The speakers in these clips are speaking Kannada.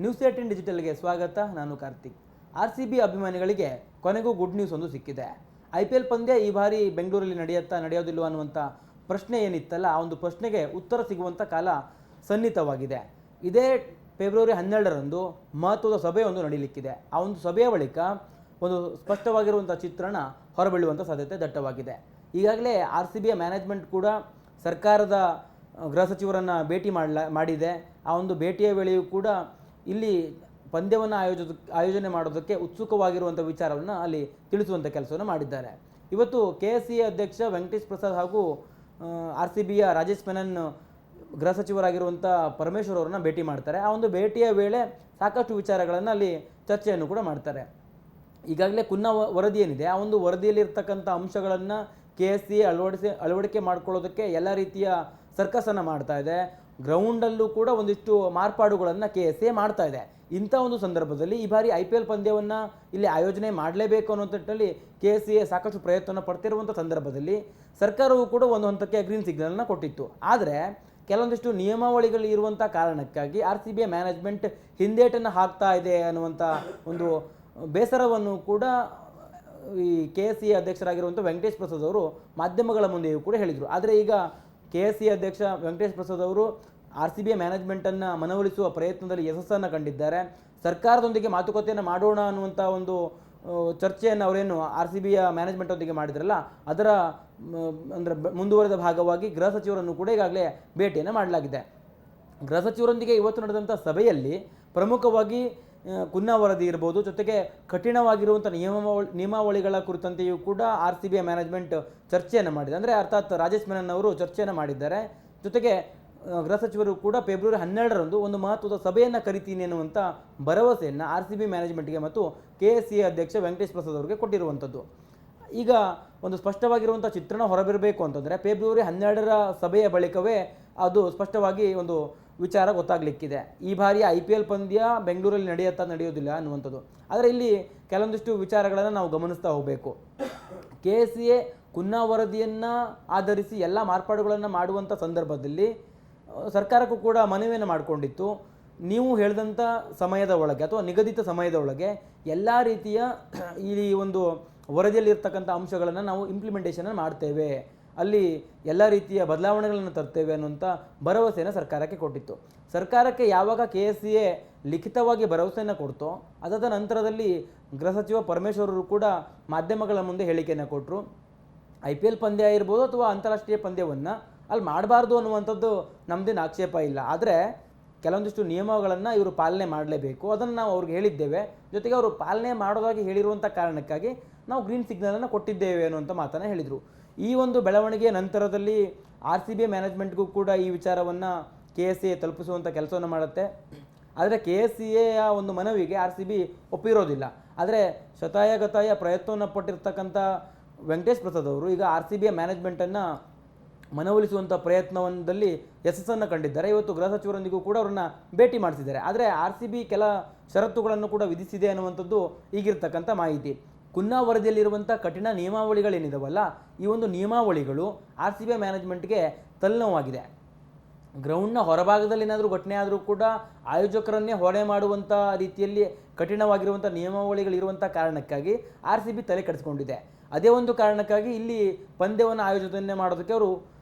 ನ್ಯೂಸ್18 ಡಿಜಿಟಲ್ಗೆ ಸ್ವಾಗತ. ನಾನು ಕಾರ್ತಿಕ್. RCB ಅಭಿಮಾನಿಗಳಿಗೆ ಕೊನೆಗೂ ಗುಡ್ ನ್ಯೂಸ್ ಒಂದು ಸಿಕ್ಕಿದೆ. IPL ಪಂದ್ಯ ಈ ಬಾರಿ ಬೆಂಗಳೂರಲ್ಲಿ ನಡೆಯೋದಿಲ್ವ ಅನ್ನುವಂಥ ಪ್ರಶ್ನೆ ಏನಿತ್ತಲ್ಲ, ಆ ಒಂದು ಪ್ರಶ್ನೆಗೆ ಉತ್ತರ ಸಿಗುವಂಥ ಕಾಲ ಸನ್ನಿಹಿತವಾಗಿದೆ. ಇದೇ ಫೆಬ್ರವರಿ 12ರಂದು ಮಹತ್ವದ ಸಭೆಯೊಂದು ನಡೆಯಲಿಕ್ಕಿದೆ. ಆ ಒಂದು ಸಭೆಯ ಬಳಿಕ ಒಂದು ಸ್ಪಷ್ಟವಾಗಿರುವಂಥ ಚಿತ್ರಣ ಹೊರಬೀಳುವಂಥ ಸಾಧ್ಯತೆ ದಟ್ಟವಾಗಿದೆ. ಈಗಾಗಲೇ RCBಯ ಮ್ಯಾನೇಜ್ಮೆಂಟ್ ಕೂಡ ಸರ್ಕಾರದ ಗೃಹ ಸಚಿವರನ್ನು ಭೇಟಿ ಮಾಡಿದೆ. ಆ ಒಂದು ಭೇಟಿಯ ವೇಳೆಯೂ ಕೂಡ ಇಲ್ಲಿ ಪಂದ್ಯವನ್ನು ಆಯೋಜನೆ ಮಾಡೋದಕ್ಕೆ ಉತ್ಸುಕವಾಗಿರುವಂಥ ವಿಚಾರವನ್ನು ಅಲ್ಲಿ ತಿಳಿಸುವಂಥ ಕೆಲಸವನ್ನು ಮಾಡಿದ್ದಾರೆ. ಇವತ್ತು KSCA ಅಧ್ಯಕ್ಷ ವೆಂಕಟೇಶ್ ಪ್ರಸಾದ್ ಹಾಗೂ RCBಯ ರಾಜೇಶ್ ಮೆನನ್ ಗೃಹ ಸಚಿವರಾಗಿರುವಂಥ ಪರಮೇಶ್ವರ್ ಅವರನ್ನು ಭೇಟಿ ಮಾಡ್ತಾರೆ. ಆ ಒಂದು ಭೇಟಿಯ ವೇಳೆ ಸಾಕಷ್ಟು ವಿಚಾರಗಳನ್ನು ಅಲ್ಲಿ ಚರ್ಚೆಯನ್ನು ಕೂಡ ಮಾಡ್ತಾರೆ. ಈಗಾಗಲೇ ಕುನ್ನ ವರದಿ ಏನಿದೆ, ಆ ಒಂದು ವರದಿಯಲ್ಲಿರ್ತಕ್ಕಂಥ ಅಂಶಗಳನ್ನು KSCA ಅಳವಡಿಕೆ ಮಾಡ್ಕೊಳ್ಳೋದಕ್ಕೆ ಎಲ್ಲ ರೀತಿಯ ಸರ್ಕಸನ್ನು ಮಾಡ್ತಾ ಇದೆ. ಗ್ರೌಂಡಲ್ಲೂ ಕೂಡ ಒಂದಿಷ್ಟು ಮಾರ್ಪಾಡುಗಳನ್ನು KSCA ಮಾಡ್ತಾ ಇದೆ. ಇಂಥ ಒಂದು ಸಂದರ್ಭದಲ್ಲಿ ಈ ಬಾರಿ IPL ಪಂದ್ಯವನ್ನು ಇಲ್ಲಿ ಆಯೋಜನೆ ಮಾಡಲೇಬೇಕು ಅನ್ನೋ ನಿಟ್ಟಿನಲ್ಲಿ KSCA ಸಾಕಷ್ಟು ಪ್ರಯತ್ನವನ್ನು ಪಡ್ತಿರುವಂಥ ಸಂದರ್ಭದಲ್ಲಿ ಸರ್ಕಾರವು ಕೂಡ ಒಂದು ಹಂತಕ್ಕೆ ಗ್ರೀನ್ ಸಿಗ್ನಲ್ನ ಕೊಟ್ಟಿತ್ತು. ಆದರೆ ಕೆಲವೊಂದಿಷ್ಟು ನಿಯಮಾವಳಿಗಳು ಇರುವಂಥ ಕಾರಣಕ್ಕಾಗಿ RCBಯ ಮ್ಯಾನೇಜ್ಮೆಂಟ್ ಹಿಂದೇಟನ್ನು ಹಾಕ್ತಾ ಇದೆ ಅನ್ನುವಂಥ ಒಂದು ಬೇಸರವನ್ನು ಕೂಡ ಈ KSCA ಅಧ್ಯಕ್ಷರಾಗಿರುವಂಥ ವೆಂಕಟೇಶ್ ಪ್ರಸಾದ್ ಅವರು ಮಾಧ್ಯಮಗಳ ಮುಂದೆಯೂ ಕೂಡ ಹೇಳಿದರು. ಆದರೆ ಈಗ KSCA ಅಧ್ಯಕ್ಷ ವೆಂಕಟೇಶ್ ಪ್ರಸಾದ್ ಅವರು RCBಯ ಮ್ಯಾನೇಜ್ಮೆಂಟನ್ನು ಮನವೊಲಿಸುವ ಪ್ರಯತ್ನದಲ್ಲಿ ಯಶಸ್ಸನ್ನು ಕಂಡಿದ್ದಾರೆ. ಸರ್ಕಾರದೊಂದಿಗೆ ಮಾತುಕತೆಯನ್ನು ಮಾಡೋಣ ಅನ್ನುವಂಥ ಒಂದು ಚರ್ಚೆಯನ್ನು ಅವರೇನು RCBಯ ಮ್ಯಾನೇಜ್ಮೆಂಟೊಂದಿಗೆ ಮಾಡಿದ್ರಲ್ಲ, ಅದರ ಅಂದರೆ ಮುಂದುವರೆದ ಭಾಗವಾಗಿ ಗೃಹ ಸಚಿವರನ್ನು ಕೂಡ ಈಗಾಗಲೇ ಭೇಟಿಯನ್ನು ಮಾಡಲಾಗಿದೆ. ಗೃಹ ಸಚಿವರೊಂದಿಗೆ ಇವತ್ತು ನಡೆದಂಥ ಸಭೆಯಲ್ಲಿ ಪ್ರಮುಖವಾಗಿ ಕುನ್ನಾ ವರದಿ ಇರ್ಬೋದು, ಜೊತೆಗೆ ಕಠಿಣವಾಗಿರುವಂಥ ನಿಯಮಾವಳಿಗಳ ಕುರಿತಂತೆಯೂ ಕೂಡ RCBಯ ಮ್ಯಾನೇಜ್ಮೆಂಟ್ ಚರ್ಚೆಯನ್ನು ಮಾಡಿದೆ. ಅಂದರೆ ಅರ್ಥಾತ್ ರಾಜೇಶ್ ಮೆನನ್ ಅವರು ಚರ್ಚೆಯನ್ನು ಮಾಡಿದ್ದಾರೆ. ಜೊತೆಗೆ ಗೃಹ ಸಚಿವರು ಕೂಡ ಫೆಬ್ರವರಿ 12ರಂದು ಒಂದು ಮಹತ್ವದ ಸಭೆಯನ್ನು ಕರಿತೀನಿ ಅನ್ನುವಂಥ ಭರವಸೆಯನ್ನು RCB ಮ್ಯಾನೇಜ್ಮೆಂಟ್ಗೆ ಮತ್ತು KSCA ಅಧ್ಯಕ್ಷ ವೆಂಕಟೇಶ್ ಪ್ರಸಾದ್ ಅವರಿಗೆ ಕೊಟ್ಟಿರುವಂಥದ್ದು. ಈಗ ಒಂದು ಸ್ಪಷ್ಟವಾಗಿರುವಂಥ ಚಿತ್ರಣ ಹೊರಬಿರಬೇಕು ಅಂತಂದರೆ ಫೆಬ್ರವರಿ 12ರ ಸಭೆಯ ಬಳಿಕವೇ ಅದು ಸ್ಪಷ್ಟವಾಗಿ ಒಂದು ವಿಚಾರ ಗೊತ್ತಾಗಲಿಕ್ಕಿದೆ. ಈ ಬಾರಿ IPL ಪಂದ್ಯ ಬೆಂಗಳೂರಲ್ಲಿ ನಡೆಯೋದಿಲ್ಲ ಅನ್ನುವಂಥದ್ದು. ಆದರೆ ಇಲ್ಲಿ ಕೆಲವೊಂದಿಷ್ಟು ವಿಚಾರಗಳನ್ನು ನಾವು ಗಮನಿಸ್ತಾ ಹೋಗಬೇಕು. KSCA ಕುನ್ನಾ ವರದಿಯನ್ನು ಆಧರಿಸಿ ಎಲ್ಲ ಮಾರ್ಪಾಡುಗಳನ್ನು ಮಾಡುವಂಥ ಸಂದರ್ಭದಲ್ಲಿ ಸರ್ಕಾರಕ್ಕೂ ಕೂಡ ಮನವಿಯನ್ನು ಮಾಡಿಕೊಂಡಿತ್ತು. ನೀವು ಹೇಳಿದಂಥ ಸಮಯದ ಒಳಗೆ ಅಥವಾ ನಿಗದಿತ ಸಮಯದ ಒಳಗೆ ಎಲ್ಲ ರೀತಿಯ ಈ ಒಂದು ವರದಿಯಲ್ಲಿರ್ತಕ್ಕಂಥ ಅಂಶಗಳನ್ನು ನಾವು ಇಂಪ್ಲಿಮೆಂಟೇಷನ್ ಮಾಡ್ತೇವೆ, ಅಲ್ಲಿ ಎಲ್ಲ ರೀತಿಯ ಬದಲಾವಣೆಗಳನ್ನು ತರ್ತೇವೆ ಅನ್ನುವಂಥ ಭರವಸೆಯನ್ನು ಸರ್ಕಾರಕ್ಕೆ ಕೊಟ್ಟಿತ್ತು. ಸರ್ಕಾರಕ್ಕೆ ಯಾವಾಗ KSCA ಲಿಖಿತವಾಗಿ ಭರವಸೆಯನ್ನು ಕೊಡ್ತೋ, ಅದಾದ ನಂತರದಲ್ಲಿ ಗೃಹ ಸಚಿವ ಪರಮೇಶ್ವರರು ಕೂಡ ಮಾಧ್ಯಮಗಳ ಮುಂದೆ ಹೇಳಿಕೆಯನ್ನು ಕೊಟ್ಟರು. IPL ಪಂದ್ಯ ಇರ್ಬೋದು ಅಥವಾ ಅಂತಾರಾಷ್ಟ್ರೀಯ ಪಂದ್ಯವನ್ನು ಅಲ್ಲಿ ಮಾಡಬಾರ್ದು ಅನ್ನುವಂಥದ್ದು ನಮ್ಮದೇನು ಆಕ್ಷೇಪ ಇಲ್ಲ. ಆದರೆ ಕೆಲವೊಂದಿಷ್ಟು ನಿಯಮಗಳನ್ನು ಇವರು ಪಾಲನೆ ಮಾಡಲೇಬೇಕು, ಅದನ್ನು ನಾವು ಅವ್ರಿಗೆ ಹೇಳಿದ್ದೇವೆ. ಜೊತೆಗೆ ಅವರು ಪಾಲನೆ ಮಾಡೋದಾಗಿ ಹೇಳಿರುವಂಥ ಕಾರಣಕ್ಕಾಗಿ ನಾವು ಗ್ರೀನ್ ಸಿಗ್ನಲನ್ನು ಕೊಟ್ಟಿದ್ದೇವೆ ಅನ್ನುವಂಥ ಮಾತನ್ನು ಹೇಳಿದರು. ಈ ಒಂದು ಬೆಳವಣಿಗೆಯ ನಂತರದಲ್ಲಿ RCBಯ ಮ್ಯಾನೇಜ್ಮೆಂಟ್ಗೂ ಕೂಡ ಈ ವಿಚಾರವನ್ನು KSCA ತಲುಪಿಸುವಂಥ ಕೆಲಸವನ್ನು ಮಾಡುತ್ತೆ. ಆದರೆ KSCAಯ ಒಂದು ಮನವಿಗೆ RCB ಒಪ್ಪಿರೋದಿಲ್ಲ. ಆದರೆ ಶತಾಯಗತಾಯ ಪ್ರಯತ್ನವನ್ನು ಪಟ್ಟಿರ್ತಕ್ಕಂಥ ವೆಂಕಟೇಶ್ ಪ್ರಸಾದ್ ಅವರು ಈಗ RCBಯ ಮ್ಯಾನೇಜ್ಮೆಂಟನ್ನು ಮನವೊಲಿಸುವಂಥ ಪ್ರಯತ್ನದಲ್ಲಿ ಯಶಸ್ಸನ್ನು ಕಂಡಿದ್ದಾರೆ. ಇವತ್ತು ಗೃಹ ಸಚಿವರೊಂದಿಗೂ ಕೂಡ ಅವ್ರನ್ನ ಭೇಟಿ ಮಾಡಿಸಿದ್ದಾರೆ. ಆದರೆ RCB ಕೆಲ ಷರತ್ತುಗಳನ್ನು ಕೂಡ ವಿಧಿಸಿದೆ ಅನ್ನುವಂಥದ್ದು ಈಗಿರ್ತಕ್ಕಂಥ ಮಾಹಿತಿ. ಕುನ್ನಾ ವರದಿಯಲ್ಲಿರುವಂಥ ಕಠಿಣ ನಿಯಮಾವಳಿಗಳೇನಿದಾವಲ್ಲ, ಈ ಒಂದು ನಿಯಮಾವಳಿಗಳು RCBಯ ಮ್ಯಾನೇಜ್ಮೆಂಟ್ಗೆ ತಲೆನೋವಾಗಿದೆ. ಗ್ರೌಂಡ್ನ ಹೊರಭಾಗದಲ್ಲಿ ಏನಾದರೂ ಘಟನೆ ಆದರೂ ಕೂಡ ಆಯೋಜಕರನ್ನೇ ಹೊಣೆ ಮಾಡುವಂಥ ರೀತಿಯಲ್ಲಿ ಕಠಿಣವಾಗಿರುವಂಥ ನಿಯಮಾವಳಿಗಳಿರುವಂಥ ಕಾರಣಕ್ಕಾಗಿ RCB ತಲೆ ಕೆಡಿಸ್ಕೊಂಡಿದೆ. ಅದೇ ಒಂದು ಕಾರಣಕ್ಕಾಗಿ ಇಲ್ಲಿ ಪಂದ್ಯವನ್ನು ಆಯೋಜನೆ ಮಾಡೋದಕ್ಕೆ ಅವರು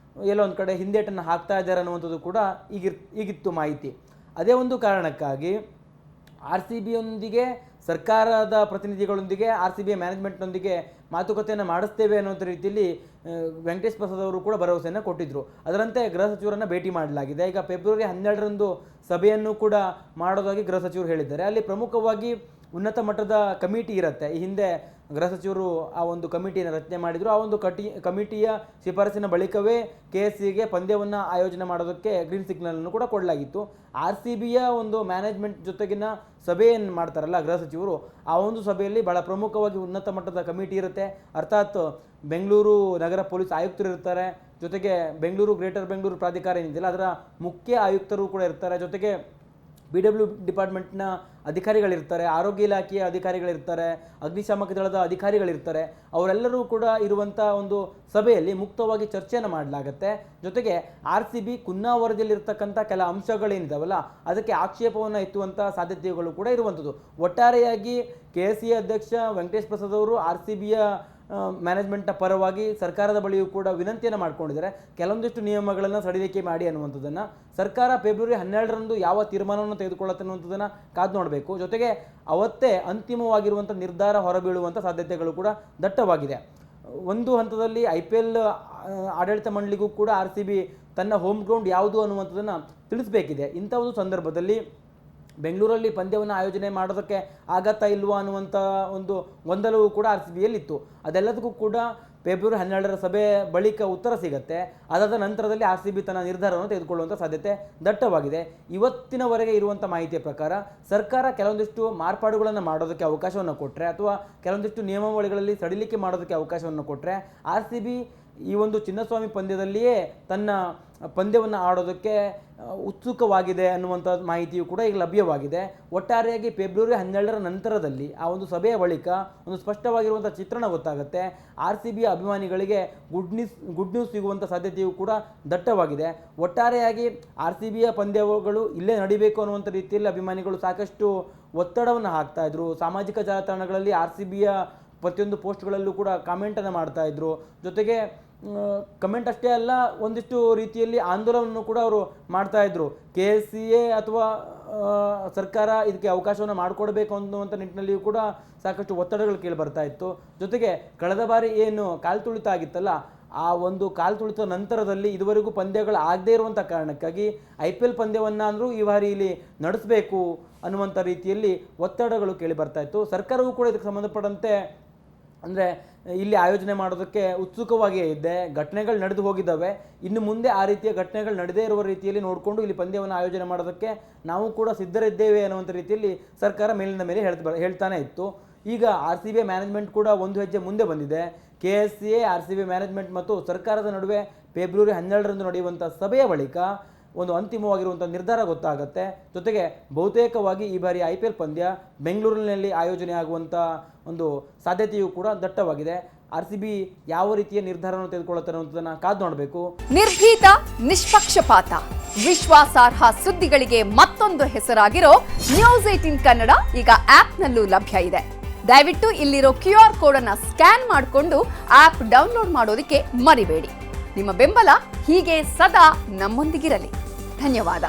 ಎಲ್ಲೋ ಒಂದು ಕಡೆ ಹಿಂದೇಟನ್ನು ಹಾಕ್ತಾ ಇದ್ದಾರೆ ಅನ್ನುವಂಥದ್ದು ಕೂಡ ಈಗಿತ್ತು ಮಾಹಿತಿ. ಅದೇ ಒಂದು ಕಾರಣಕ್ಕಾಗಿ RCBಯೊಂದಿಗೆ ಸರ್ಕಾರದ ಪ್ರತಿನಿಧಿಗಳೊಂದಿಗೆ RCBಯ ಮ್ಯಾನೇಜ್ಮೆಂಟ್ನೊಂದಿಗೆ ಮಾತುಕತೆಯನ್ನು ಮಾಡಿಸ್ತೇವೆ ಅನ್ನುವಂಥ ರೀತಿಯಲ್ಲಿ ವೆಂಕಟೇಶ್ ಪ್ರಸಾದ್ ಅವರು ಕೂಡ ಭರವಸೆಯನ್ನು ಕೊಟ್ಟಿದ್ದರು. ಅದರಂತೆ ಗೃಹ ಸಚಿವರನ್ನು ಭೇಟಿ ಮಾಡಲಾಗಿದೆ. ಈಗ ಫೆಬ್ರವರಿ 12ರಂದು ಸಭೆಯನ್ನು ಕೂಡ ಮಾಡೋದಾಗಿ ಗೃಹ ಸಚಿವರು ಹೇಳಿದ್ದಾರೆ. ಅಲ್ಲಿ ಪ್ರಮುಖವಾಗಿ ಉನ್ನತ ಮಟ್ಟದ ಕಮಿಟಿ ಇರುತ್ತೆ. ಈ ಹಿಂದೆ ಗೃಹ ಸಚಿವರು ಆ ಒಂದು ಕಮಿಟಿಯನ್ನು ರಚನೆ ಮಾಡಿದರು. ಆ ಒಂದು ಕಮಿಟಿಯ ಶಿಫಾರಸಿನ ಬಳಿಕವೇ KSCAಗೆ ಪಂದ್ಯವನ್ನು ಆಯೋಜನೆ ಮಾಡೋದಕ್ಕೆ ಗ್ರೀನ್ ಸಿಗ್ನಲನ್ನು ಕೂಡ ಕೊಡಲಾಗಿತ್ತು. RCBಯ ಒಂದು ಮ್ಯಾನೇಜ್ಮೆಂಟ್ ಜೊತೆಗಿನ ಸಭೆಯನ್ನು ಮಾಡ್ತಾರಲ್ಲ ಗೃಹ ಸಚಿವರು, ಆ ಒಂದು ಸಭೆಯಲ್ಲಿ ಭಾಳ ಪ್ರಮುಖವಾಗಿ ಉನ್ನತ ಮಟ್ಟದ ಕಮಿಟಿ ಇರುತ್ತೆ. ಅರ್ಥಾತ್ ಬೆಂಗಳೂರು ನಗರ ಪೊಲೀಸ್ ಆಯುಕ್ತರು ಇರ್ತಾರೆ, ಜೊತೆಗೆ ಬೆಂಗಳೂರು ಗ್ರೇಟರ್ ಬೆಂಗಳೂರು ಪ್ರಾಧಿಕಾರ ಏನಿದೆಯಲ್ಲ ಅದರ ಮುಖ್ಯ ಆಯುಕ್ತರು ಕೂಡ ಇರ್ತಾರೆ, ಜೊತೆಗೆ BW ಡಿಪಾರ್ಟ್ಮೆಂಟ್ನ ಅಧಿಕಾರಿಗಳಿರ್ತಾರೆ, ಆರೋಗ್ಯ ಇಲಾಖೆಯ ಅಧಿಕಾರಿಗಳಿರ್ತಾರೆ, ಅಗ್ನಿಶಾಮಕ ದಳದ ಅಧಿಕಾರಿಗಳಿರ್ತಾರೆ. ಅವರೆಲ್ಲರೂ ಕೂಡ ಇರುವಂಥ ಒಂದು ಸಭೆಯಲ್ಲಿ ಮುಕ್ತವಾಗಿ ಚರ್ಚೆಯನ್ನು ಮಾಡಲಾಗುತ್ತೆ. ಜೊತೆಗೆ RCB ಕುನ್ನಾ ವರದಿಯಲ್ಲಿರ್ತಕ್ಕಂಥ ಕೆಲ ಅಂಶಗಳೇನಿದಾವಲ್ಲ ಅದಕ್ಕೆ ಆಕ್ಷೇಪವನ್ನು ಎತ್ತುವಂಥ ಸಾಧ್ಯತೆಗಳು ಕೂಡ ಇರುವಂಥದ್ದು. ಒಟ್ಟಾರೆಯಾಗಿ KSCA ಅಧ್ಯಕ್ಷ ವೆಂಕಟೇಶ್ ಪ್ರಸಾದ್ ಅವರು RCBಯ ಮ್ಯಾನೇಜ್ಮೆಂಟ್ನ ಪರವಾಗಿ ಸರ್ಕಾರದ ಬಳಿಯೂ ಕೂಡ ವಿನಂತಿಯನ್ನು ಮಾಡ್ಕೊಂಡಿದ್ದಾರೆ. ಕೆಲವೊಂದಿಷ್ಟು ನಿಯಮಗಳನ್ನು ಸಡಿಲಿಕೆ ಮಾಡಿ ಅನ್ನುವಂಥದ್ದನ್ನು ಸರ್ಕಾರ ಫೆಬ್ರವರಿ 12ರಂದು ಯಾವ ತೀರ್ಮಾನವನ್ನು ತೆಗೆದುಕೊಳ್ಳುತ್ತೆ ಅನ್ನುವಂಥದ್ದನ್ನು ಕಾದು ನೋಡಬೇಕು. ಜೊತೆಗೆ ಅವತ್ತೇ ಅಂತಿಮವಾಗಿರುವಂಥ ನಿರ್ಧಾರ ಹೊರಬೀಳುವಂಥ ಸಾಧ್ಯತೆಗಳು ಕೂಡ ದಟ್ಟವಾಗಿದೆ. ಒಂದು ಹಂತದಲ್ಲಿ IPL ಆಡಳಿತ ಮಂಡಳಿಗೂ ಕೂಡ RCB ತನ್ನ ಹೋಮ್ ಗ್ರೌಂಡ್ ಯಾವುದು ಅನ್ನುವಂಥದ್ದನ್ನು ತಿಳಿಸಬೇಕಿದೆ. ಇಂಥ ಒಂದು ಸಂದರ್ಭದಲ್ಲಿ ಬೆಂಗಳೂರಲ್ಲಿ ಪಂದ್ಯವನ್ನು ಆಯೋಜನೆ ಮಾಡೋದಕ್ಕೆ ಆಗತ್ತಾ ಇಲ್ವಾ ಅನ್ನುವಂಥ ಒಂದು ಗೊಂದಲವೂ ಕೂಡ RCBಯಲ್ಲಿತ್ತು. ಅದೆಲ್ಲದಕ್ಕೂ ಕೂಡ ಫೆಬ್ರವರಿ 12ರ ಸಭೆ ಬಳಿಕ ಉತ್ತರ ಸಿಗುತ್ತೆ. ಅದಾದ ನಂತರದಲ್ಲಿ RCB ತನ್ನ ನಿರ್ಧಾರವನ್ನು ತೆಗೆದುಕೊಳ್ಳುವಂಥ ಸಾಧ್ಯತೆ ದಟ್ಟವಾಗಿದೆ. ಇವತ್ತಿನವರೆಗೆ ಇರುವಂಥ ಮಾಹಿತಿಯ ಪ್ರಕಾರ ಸರ್ಕಾರ ಕೆಲವೊಂದಿಷ್ಟು ಮಾರ್ಪಾಡುಗಳನ್ನು ಮಾಡೋದಕ್ಕೆ ಅವಕಾಶವನ್ನು ಕೊಟ್ಟರೆ ಅಥವಾ ಕೆಲವೊಂದಿಷ್ಟು ನಿಯಮಾವಳಿಗಳಲ್ಲಿ ಸಡಿಲಿಕೆ ಮಾಡೋದಕ್ಕೆ ಅವಕಾಶವನ್ನು ಕೊಟ್ಟರೆ RCB ಈ ಒಂದು ಚಿನ್ನಸ್ವಾಮಿ ಪಂದ್ಯದಲ್ಲಿಯೇ ತನ್ನ ಪಂದ್ಯವನ್ನು ಆಡೋದಕ್ಕೆ ಉತ್ಸುಕವಾಗಿದೆ ಅನ್ನುವಂಥ ಮಾಹಿತಿಯು ಕೂಡ ಈಗ ಲಭ್ಯವಾಗಿದೆ. ಒಟ್ಟಾರೆಯಾಗಿ ಫೆಬ್ರವರಿ 12ರ ನಂತರದಲ್ಲಿ ಆ ಒಂದು ಸಭೆಯ ಬಳಿಕ ಒಂದು ಸ್ಪಷ್ಟವಾಗಿರುವಂಥ ಚಿತ್ರಣ ಗೊತ್ತಾಗುತ್ತೆ. RCBಯ ಅಭಿಮಾನಿಗಳಿಗೆ ಗುಡ್ ನ್ಯೂಸ್ ಸಿಗುವಂಥ ಸಾಧ್ಯತೆಯೂ ಕೂಡ ದಟ್ಟವಾಗಿದೆ. ಒಟ್ಟಾರೆಯಾಗಿ RCBಯ ಪಂದ್ಯಗಳು ಇಲ್ಲೇ ನಡಿಬೇಕು ಅನ್ನುವಂಥ ರೀತಿಯಲ್ಲಿ ಅಭಿಮಾನಿಗಳು ಸಾಕಷ್ಟು ಒತ್ತಡವನ್ನು ಹಾಕ್ತಾ ಇದ್ರು. ಸಾಮಾಜಿಕ ಜಾಲತಾಣಗಳಲ್ಲಿ RCBಯ ಪ್ರತಿಯೊಂದು ಪೋಸ್ಟ್ಗಳಲ್ಲೂ ಕೂಡ ಕಾಮೆಂಟನ್ನು ಮಾಡ್ತಾ ಇದ್ರು. ಜೊತೆಗೆ ಕಮೆಂಟ್ ಅಷ್ಟೇ ಅಲ್ಲ, ಒಂದಿಷ್ಟು ರೀತಿಯಲ್ಲಿ ಆಂದೋಲನವನ್ನು ಕೂಡ ಅವರು ಮಾಡ್ತಾ ಇದ್ರು. KSCA ಅಥವಾ ಸರ್ಕಾರ ಇದಕ್ಕೆ ಅವಕಾಶವನ್ನು ಮಾಡಿಕೊಡ್ಬೇಕು ಅನ್ನುವಂಥ ನಿಟ್ಟಿನಲ್ಲಿಯೂ ಕೂಡ ಸಾಕಷ್ಟು ಒತ್ತಡಗಳು ಕೇಳಿ ಬರ್ತಾ ಇತ್ತು. ಜೊತೆಗೆ ಕಳೆದ ಬಾರಿ ಏನು ಕಾಲು ತುಳಿತ ಆಗಿತ್ತಲ್ಲ, ಆ ಒಂದು ಕಾಲು ತುಳಿತ ನಂತರದಲ್ಲಿ ಇದುವರೆಗೂ ಪಂದ್ಯಗಳು ಆಗದೇ ಇರುವಂಥ ಕಾರಣಕ್ಕಾಗಿ IPL ಪಂದ್ಯವನ್ನು ಅಂದರೂ ಈ ಬಾರಿ ಇಲ್ಲಿ ನಡೆಸಬೇಕು ಅನ್ನುವಂಥ ರೀತಿಯಲ್ಲಿ ಒತ್ತಡಗಳು ಕೇಳಿ ಬರ್ತಾ ಇತ್ತು. ಸರ್ಕಾರವೂ ಕೂಡ ಇದಕ್ಕೆ ಸಂಬಂಧಪಟ್ಟಂತೆ ಅಂದರೆ ಇಲ್ಲಿ ಆಯೋಜನೆ ಮಾಡೋದಕ್ಕೆ ಉತ್ಸುಕವಾಗಿಯೇ ಇದೆ. ಘಟನೆಗಳು ನಡೆದು ಹೋಗಿದ್ದಾವೆ. ಇನ್ನು ಮುಂದೆ ಆ ರೀತಿಯ ಘಟನೆಗಳು ನಡೆದೇ ಇರುವ ರೀತಿಯಲ್ಲಿ ನೋಡಿಕೊಂಡು ಇಲ್ಲಿ ಪಂದ್ಯವನ್ನು ಆಯೋಜನೆ ಮಾಡೋದಕ್ಕೆ ನಾವು ಕೂಡ ಸಿದ್ಧರಿದ್ದೇವೆ ಅನ್ನುವಂಥ ರೀತಿಯಲ್ಲಿ ಸರ್ಕಾರ ಮೇಲಿನ ಮೇಲೆ ಹೇಳ್ತಾನೆ ಇತ್ತು. ಈಗ RCB ಮ್ಯಾನೇಜ್ಮೆಂಟ್ ಕೂಡ ಒಂದು ಹೆಜ್ಜೆ ಮುಂದೆ ಬಂದಿದೆ. KSCA RCB ಮ್ಯಾನೇಜ್ಮೆಂಟ್ ಮತ್ತು ಸರ್ಕಾರದ ನಡುವೆ ಫೆಬ್ರವರಿ 12ರಂದು ನಡೆಯುವಂಥ ಸಭೆಯ ಬಳಿಕ ಒಂದು ಅಂತಿಮವಾಗಿರುವಂಥ ನಿರ್ಧಾರ ಗೊತ್ತಾಗುತ್ತೆ. ಜೊತೆಗೆ ಬಹುತೇಕವಾಗಿ ಈ ಬಾರಿ IPL ಪಂದ್ಯ ಬೆಂಗಳೂರಿನಲ್ಲಿ ಆಯೋಜನೆ ಆಗುವಂಥ ಒಂದು ಸಾಧ್ಯತೆಯೂ ಕೂಡ ದಟ್ಟವಾಗಿದೆ. RCB ಯಾವ ರೀತಿಯ ನಿರ್ಧಾರವನ್ನು ತೆಗೆದುಕೊಳ್ಳುತ್ತಾರೆ ಅನ್ನೋದನ್ನು ಕಾದು ನೋಡಬೇಕು. ನಿರ್ಭೀತ, ನಿಷ್ಪಕ್ಷಪಾತ, ವಿಶ್ವಾಸಾರ್ಹ ಸುದ್ದಿಗಳಿಗೆ ಮತ್ತೊಂದು ಹೆಸರಾಗಿರೋ News18 ಕನ್ನಡ ಈಗ ಆಪ್ನಲ್ಲೂ ಲಭ್ಯ ಇದೆ. ದಯವಿಟ್ಟು ಇಲ್ಲಿರೋ QR ಕೋಡ್ ಅನ್ನು ಸ್ಕ್ಯಾನ್ ಮಾಡಿಕೊಂಡು ಆಪ್ ಡೌನ್ಲೋಡ್ ಮಾಡೋದಕ್ಕೆ ಮರಿಬೇಡಿ. ನಿಮ್ಮ ಬೆಂಬಲ ಹೀಗೆ ಸದಾ ನಮ್ಮೊಂದಿಗಿರಲಿ. ಧನ್ಯವಾದ.